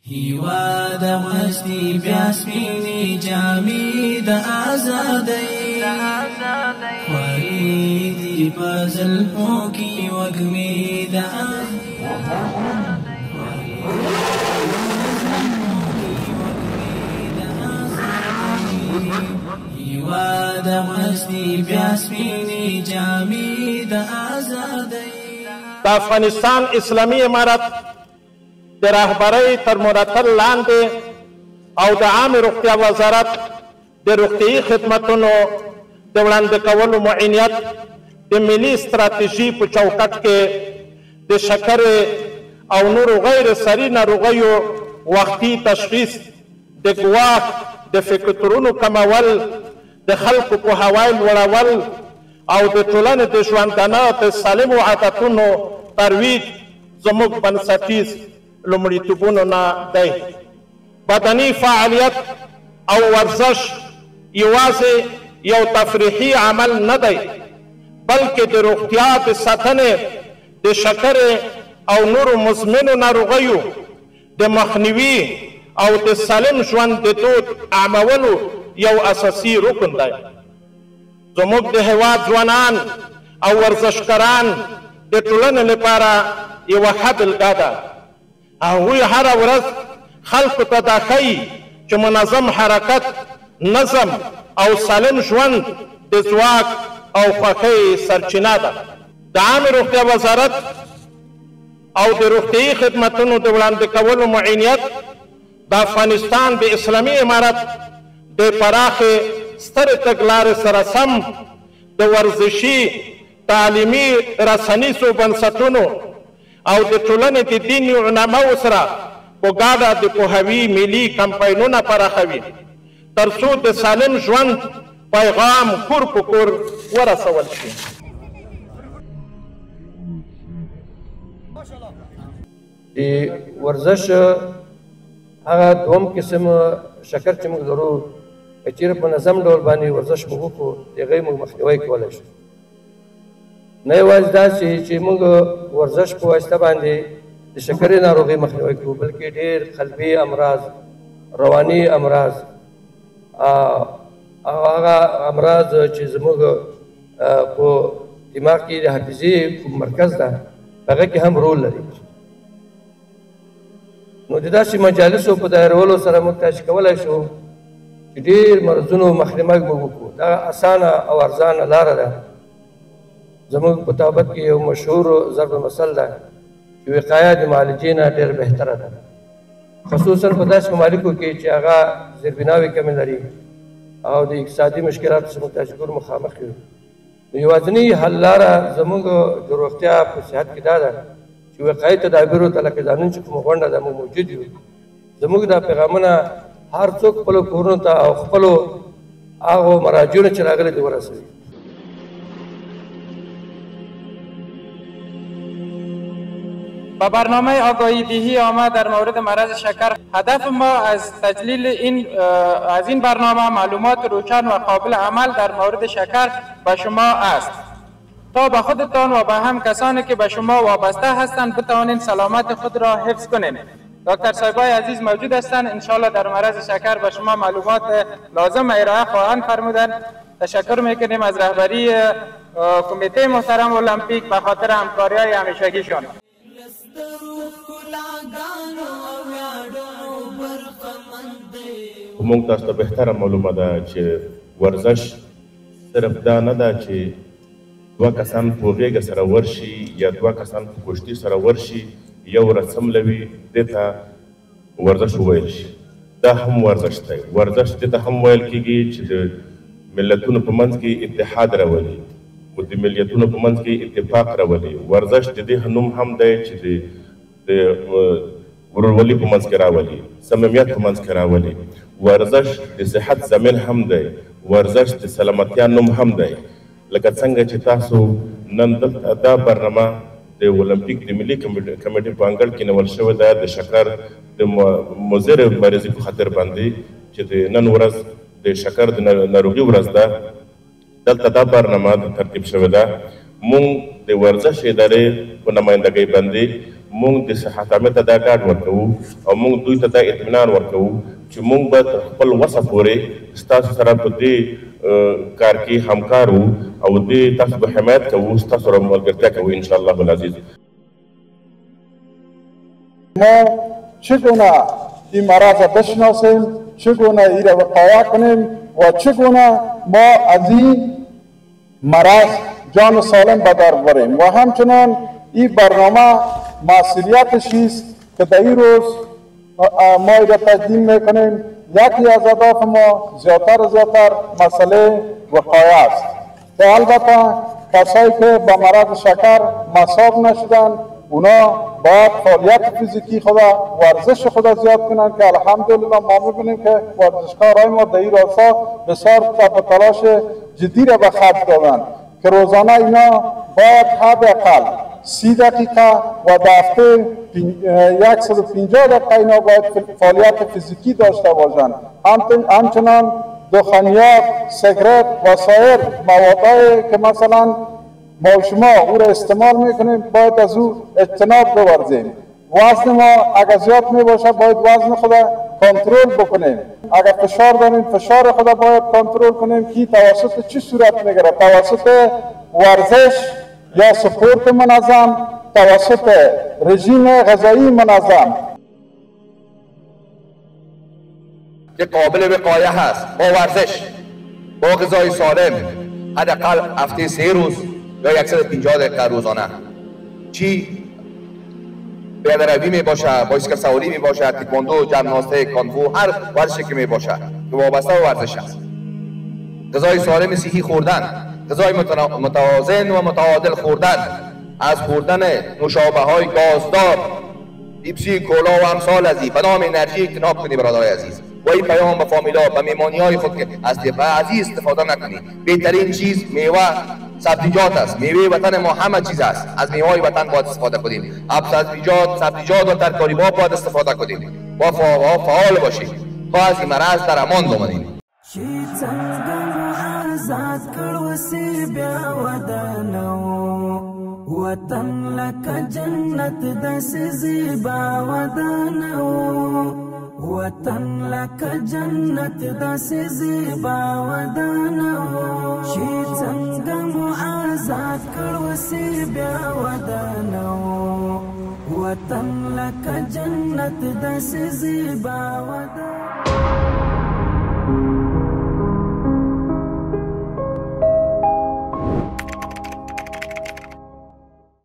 هیواد غستی بیا سپینې جامې د ازادۍ خوارې دي په زلفو کې وږمې د هیواد غستی بیا سپینې جامې د ازادۍ. د افغانستان اسلامي امارت د رهبرۍ تر مرتل لاندې او د عامې روغتیا وزارت د روغتیایي خدمتونو د وړاندې کولو معینیت د ملي ستراتیژي په چوکاټ کې د شکرې او نورو غیر سري ناروغیو وختي تشخیص، د ګواښ د فکټورونو کمول، د خلکو پوهاوی لوړول او د ټولنې د ژوندانه د سالمو عادتونو ترویج زموږ بنسټیز لومړیتوبونو نه دی. بدني فعالیت او ورزش یوازې یو تفریحي عمل نه دی، بلکې د روغتیا د ساتنې، د شکرې او نورو مزمنو ناروغیو د مخنیوي او د سالم ژوند د دود عامولو یو اساسي رکن دی. زموږ د هېواد ځوانان او ورزشکاران د ټولنې لپاره یوه ښه بېلګه ده. هغوی هره ورځ خلکو ته دا ښیي چې منظم حرکت، نظم او سالم ژوند د ځواک او خوښۍ سرچینه ده. د عامې روغتیا وزارت او د روغتیایي خدمتونو د وړاندې کولو معینیت د افغانستان د اسلامي امارت د پراخې سترې تګلارې سره سم د ورزشي، تعلیمي، رسنیزو بنسټونو او د ټولنې د دیني علماو سره په ګډه د پوهاوي ملي کمپاینونه پراخوي تر څو د سالم ژوند پیغام کور په کور ورسول شي. د ورزش هغه دوم قسم شکر چې موږ لرو، که چېرې په منظم ډول باندې ورزش موږ وکړو د هغې موږ مخنیوی کولی شو. نه یوازې داسې چې موږ ورزش په واسطه باندې د شکرې ناروغۍ مخنیوی کوو، بلکې ډېر قلبي امراض، رواني امراض، هغه امراض چې زموږ په دماغ کې د حافظې مرکز ده هغه کې هم رول لري. نو د داسې مجالسو په دایرولو سره موږ تاسې کولی شو چې ډېر مرضونو مخنیوی موږ وکړو. دا اسانه او ارزانه لاره ده. زموږ په طبابت کې یو مشهور ضرب المثل ده چې وقایه د معالجې نه ډېر بهتره ده، خصوصا په داسې ممالکو کې چې هغه زیربناوې کمې لري او د اقتصادي مشکلاتو سره متاثر مخامخ یو. نو یوازینۍ حل لاره زموږ د روغتیا په صحت کې دا ده چې وقایي تدابیرو ته لکه ځانون چې کومه غونډه ده موږ موجود یو. زموږ دا پیغامونه هر څوک خپلو کورونو ته او خپلو هغو مراجعینو چې راغلي دي ورسوي. با برنامه آگاهی دهی آمد در مورد مرض شکر. هدف ما از تجلیل این برنامه معلومات روشن و قابل عمل در مورد شکر به شما است تا به خودتان و به هم کسانی که به شما وابسته هستند بتوانید سلامت خود را حفظ کنید. دکتر صاحبای عزیز موجود هستند، انشالله در مرض شکر به شما معلومات لازم ارائه خواهند فرمودند. تشکر میکنیم از رهبری کمیته محترم المپیک به خاطر همکاری‌های همیشگیشان. موږ تاسو ته بهتره معلومه ده چې ورزش صرف دا نه ده چې دوه کسان په غېږه سره ورشي یا دوه کسان په کشتي سره ورشي یو رسم لوي دې ته ورزش وویل شي. دا هم ورزش دی. ورزش دې ته هم ویل کېږي چې د ملتونو په منځ کې اتحاد راولي او د ملتونو په منځ کې اتفاق راولي. ورزش د دې نوم هم دی چې د ورورولي په منځ کې راولي، صمیمیت په منځ کې راولي. ورزش د صحت ضامن هم دی، ورزش د سلامتیا نوم هم دی. لکه څنګه چې تاسو نن دلته دا برنامه د اولمپیک د ملي کمیټې په انګړ کې نیول شوې ده د شکر د مضر مریضۍ په خاطر باندې چې د نن ورځ د شکر د ناروغي ورځ ده. دلته دا برنامه ترتیب شوې ده. مونږ د ورزش ادارې په نمایندګۍ باندې مونږ د صحت عامه ته دا ډاډ ورکوو او مونږ دوی ته دا اطمینان ورکوو چې مونږ به تر خپل وسه پورې ستاسو سره په دې کار کې همکار وو او دې تاسو به حمایت کوو ستاسو سره ملګرتیا کوو انشاءالله العزیز. ما چگونه این مرض را بشناسیم، چگونه این را وقایع کنیم و چگونه ما از این مرض جان سالم به در بریم و همچنان این برنامه مسئولیتش است که در این روز ما این را تقدیم میکنیم. یکی از اهداف ما زیادتر مسئله وقایع است که البته کسایی که به مرض شکر مصاب نشدن اونا باید فعالیت فیزیکی خود ورزش خود زیاد کنند که الحمدلله ما میبینیم که ورزشکارهای ما در این راستا بسیار تلاش جدی را به خرج دادند که روزانه اینا باید حداقل 30 دقیقه و در هفته 150 دقیقه اینا باید فعالیت فیزیکی داشته باشند. همچنان دخانیات، سیگرت و سایر موادهایی که مثلا ما شما او را استعمال میکنیم باید از او اجتناب بورزیم. وزن ما اگر زیاد می باشه باید وزن خود کنترل بکنیم. اگر فشار داریم فشار خود باید کنترل کنیم که توسط چه صورت میگیره؟ توسط ورزش یا سپورت منظم، توسط رژیم غذایی منظم که قابل وقایه هست با ورزش، با غذای سالم، حداقل هفته 3 روز یا 150 دقیقه روزانه. چی؟ پیاده روی می باشه، بایسکل سواری می باشه، تکواندو، ژیمناستیک، کانفو، هر ورزشی که می باشه که وابسته به ورزش است. غذای سالم صحی خوردن، غذای متوازن و متعادل خوردن، از خوردن نوشابه های گازدار، پیپسی، کولا و امثال از این به نام انرژی اجتناب کنی برادرای عزیز. و این پیام به فامیلا، به مهمانی های خود که از عزیز استفاده نکنی. بهترین چیز میوه سبزیجات است. میوه وطن ما همه چیز است. از میوه های وطن باید استفاده کنیم. سبزیجات و ترکاری ها باید استفاده کنیم. با فعال باشیم تا از این مرض در امان بمانیم. وطن لك جنة دس زيبا ودانو وطن لك جنة دس زيبا ودانو شي څنګه معازات کړ وسی بیا ودانو وطن لك جنة دس زيبا ودانو